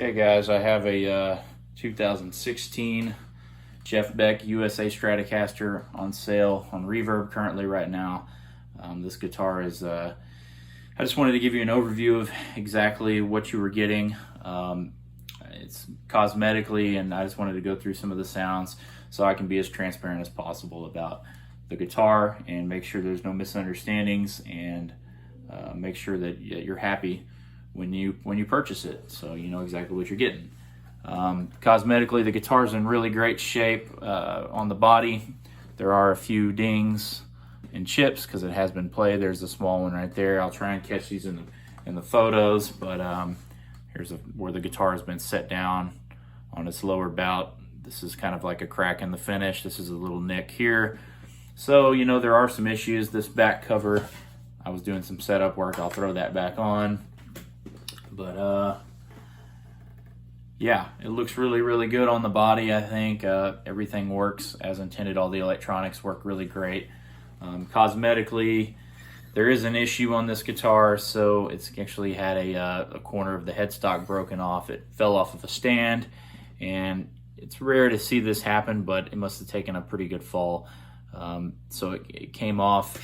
Okay guys, I have a 2016 Beck USA Stratocaster on sale on Reverb currently right now. This guitar is, I just wanted to give you an overview of exactly what you were getting. It's cosmetically, and I just wanted to go through some of the sounds so I can be as transparent as possible about the guitar and make sure there's no misunderstandings, and make sure that you're happy when you purchase it, so you know exactly what you're getting. Cosmetically, the guitar's in really great shape. On the body, there are a few dings and chips because it has been played. There's a small one right there. I'll try and catch these in the photos, but here's where the guitar has been set down on its lower bout. This is kind of like a crack in the finish. This is a little nick here. So, you know, there are some issues. This back cover, I was doing some setup work. I'll throw that back on. But yeah, it looks really, really good on the body. I think everything works as intended. All the electronics work really great. Cosmetically, there is an issue on this guitar. So it's actually had a corner of the headstock broken off. It fell off of a stand, and it's rare to see this happen, but it must have taken a pretty good fall. So it came off,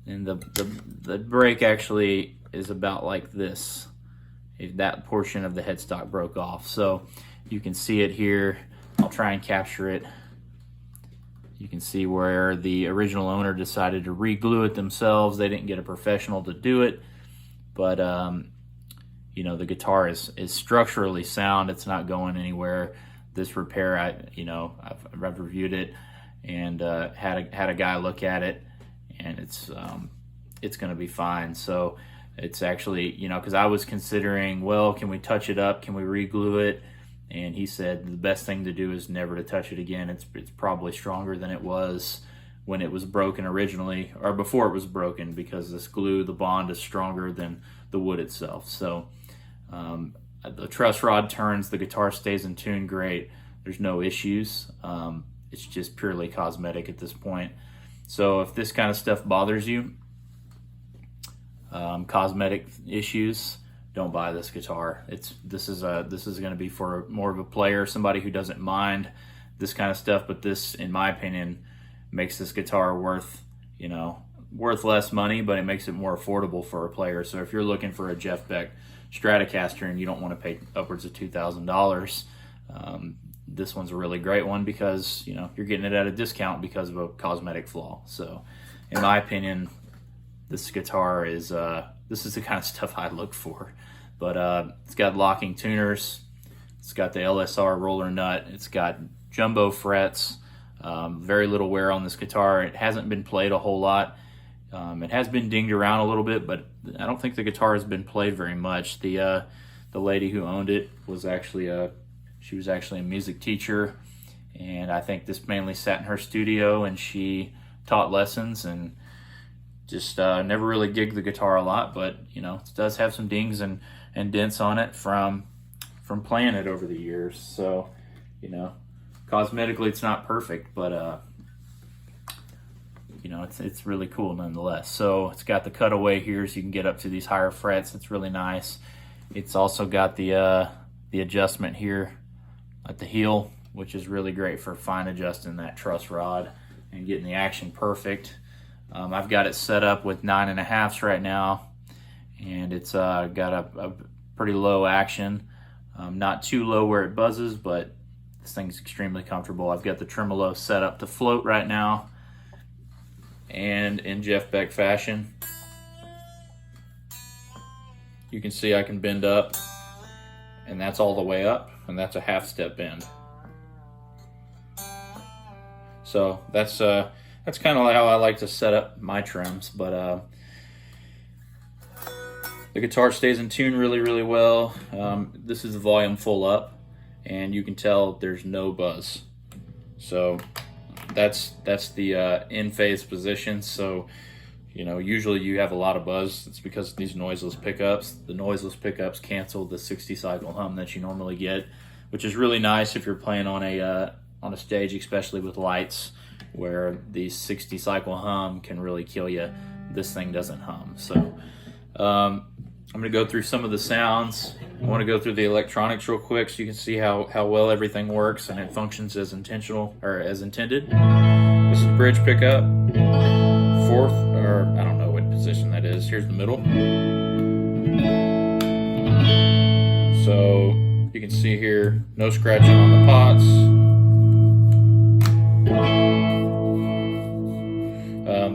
and the break actually is about like this. That portion of the headstock broke off, so you can see it here. I'll try and capture it. You can see where the original owner decided to re-glue it themselves. They didn't get a professional to do it, but you know, the guitar is structurally sound. It's not going anywhere. This repair, I've reviewed it and had a guy look at it, and it's going to be fine. So it's actually, you know, because I was considering, well, can we touch it up? Can we re-glue it? And he said the best thing to do is never to touch it again. It's probably stronger than it was when it was broken originally, or before it was broken, because this glue, the bond is stronger than the wood itself. So the truss rod turns, the guitar stays in tune great. There's no issues. It's just purely cosmetic at this point. So if this kind of stuff bothers you, cosmetic issues, don't buy this guitar. This is going to be for more of a player, somebody who doesn't mind this kind of stuff. But this, in my opinion, makes this guitar worth less money, but it makes it more affordable for a player. So if you're looking for a Beck Stratocaster and you don't want to pay upwards of $2,000, this one's a really great one, because you know you're getting it at a discount because of a cosmetic flaw. So in my opinion, this guitar is this is the kind of stuff I look for. But it's got locking tuners, it's got the LSR roller nut, it's got jumbo frets, very little wear on this guitar. It hasn't been played a whole lot. It has been dinged around a little bit, but I don't think the guitar has been played very much. The lady who owned it was actually a music teacher, and I think this mainly sat in her studio and she taught lessons, and just never really gigged the guitar a lot. But you know, it does have some dings and dents on it from playing it over the years. So you know, cosmetically it's not perfect, but you know, it's really cool nonetheless. So it's got the cutaway here, so you can get up to these higher frets. It's really nice. It's also got the adjustment here at the heel, which is really great for fine adjusting that truss rod and getting the action perfect. I've got it set up with 9.5s right now, and it's got a pretty low action. Not too low where it buzzes, but this thing's extremely comfortable. I've got the tremolo set up to float right now, and in Beck fashion, you can see I can bend up, and that's all the way up, and that's a half step bend. So that's kind of how I like to set up my trims. But the guitar stays in tune really, really well. This is the volume full up, and you can tell there's no buzz. So that's the in phase position. So you know, usually you have a lot of buzz. It's because of these noiseless pickups. The noiseless pickups cancel the 60 cycle hum that you normally get, which is really nice if you're playing on a stage, especially with lights, where the 60 cycle hum can really kill you. This thing doesn't hum. So I'm going to go through some of the sounds. I want to go through the electronics real quick so you can see how well everything works and it functions as intentional or as intended. This is the bridge pickup, fourth, or I don't know what position that is. Here's the middle. So you can see here, no scratching on the pots.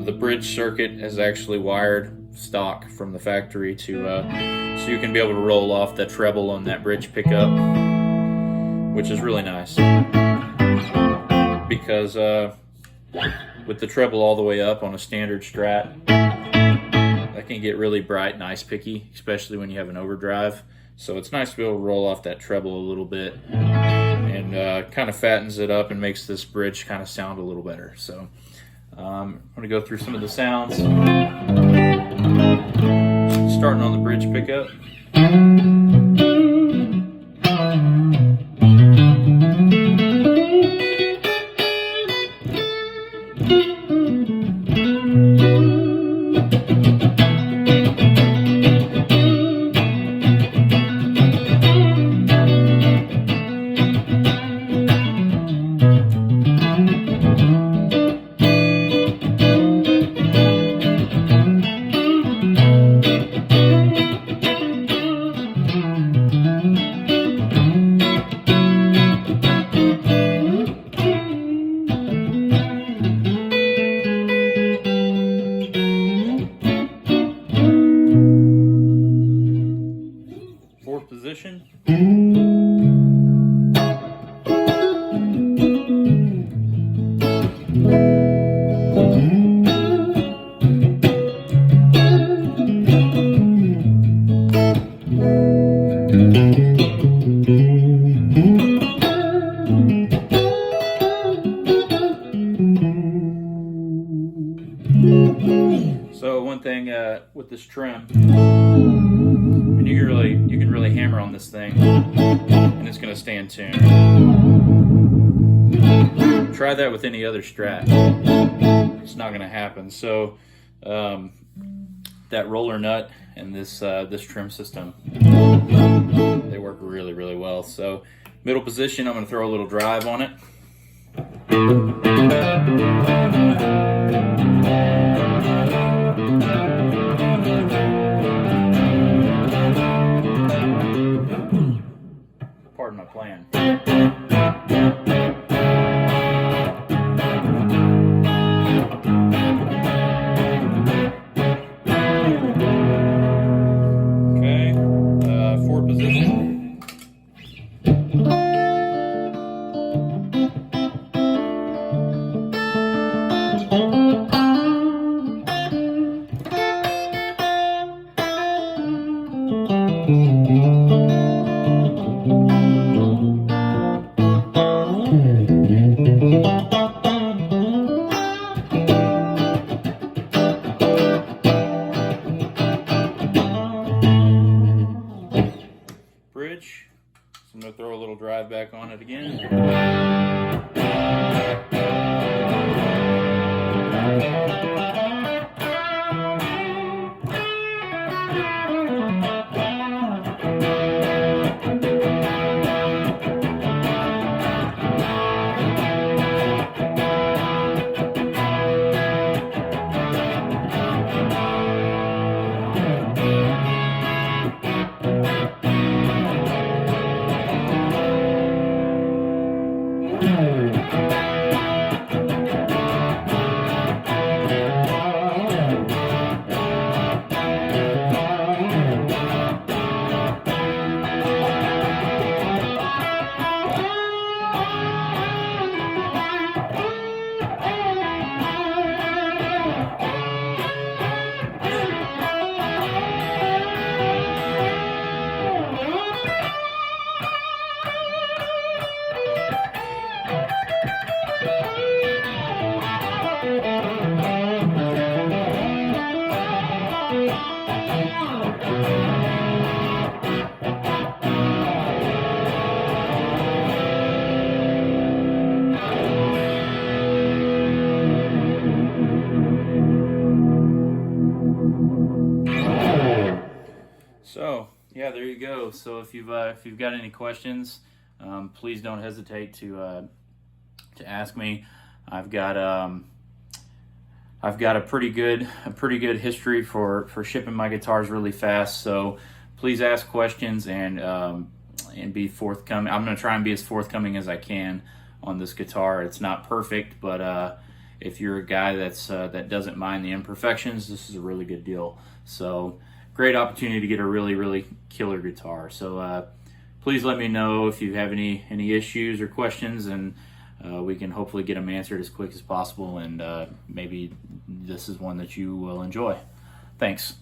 The bridge circuit is actually wired stock from the factory to so you can be able to roll off that treble on that bridge pickup, which is really nice because with the treble all the way up on a standard Strat, that can get really bright and ice picky, especially when you have an overdrive. So it's nice to be able to roll off that treble a little bit and kind of fattens it up and makes this bridge kind of sound a little better. So I'm going to go through some of the sounds. Starting on the bridge pickup. Fourth position. So one thing with this trim, and you can really hammer on this thing, and it's going to stay in tune. Try that with any other Strat; it's not going to happen. So that roller nut and this this trim system, they work really, really well. So middle position, I'm going to throw a little drive on it. Pardon my plan. Okay, fourth position. Bridge. So I'm going to throw a little drive back on it again. go. So if you've got any questions, please don't hesitate to ask me. I've got a pretty good history for shipping my guitars really fast. So please ask questions and be forthcoming. I'm going to try and be as forthcoming as I can on this guitar. It's not perfect, but if you're a guy that doesn't mind the imperfections, this is a really good deal. So great opportunity to get a really killer guitar. So please let me know if you have any issues or questions, and we can hopefully get them answered as quick as possible, and maybe this is one that you will enjoy. Thanks.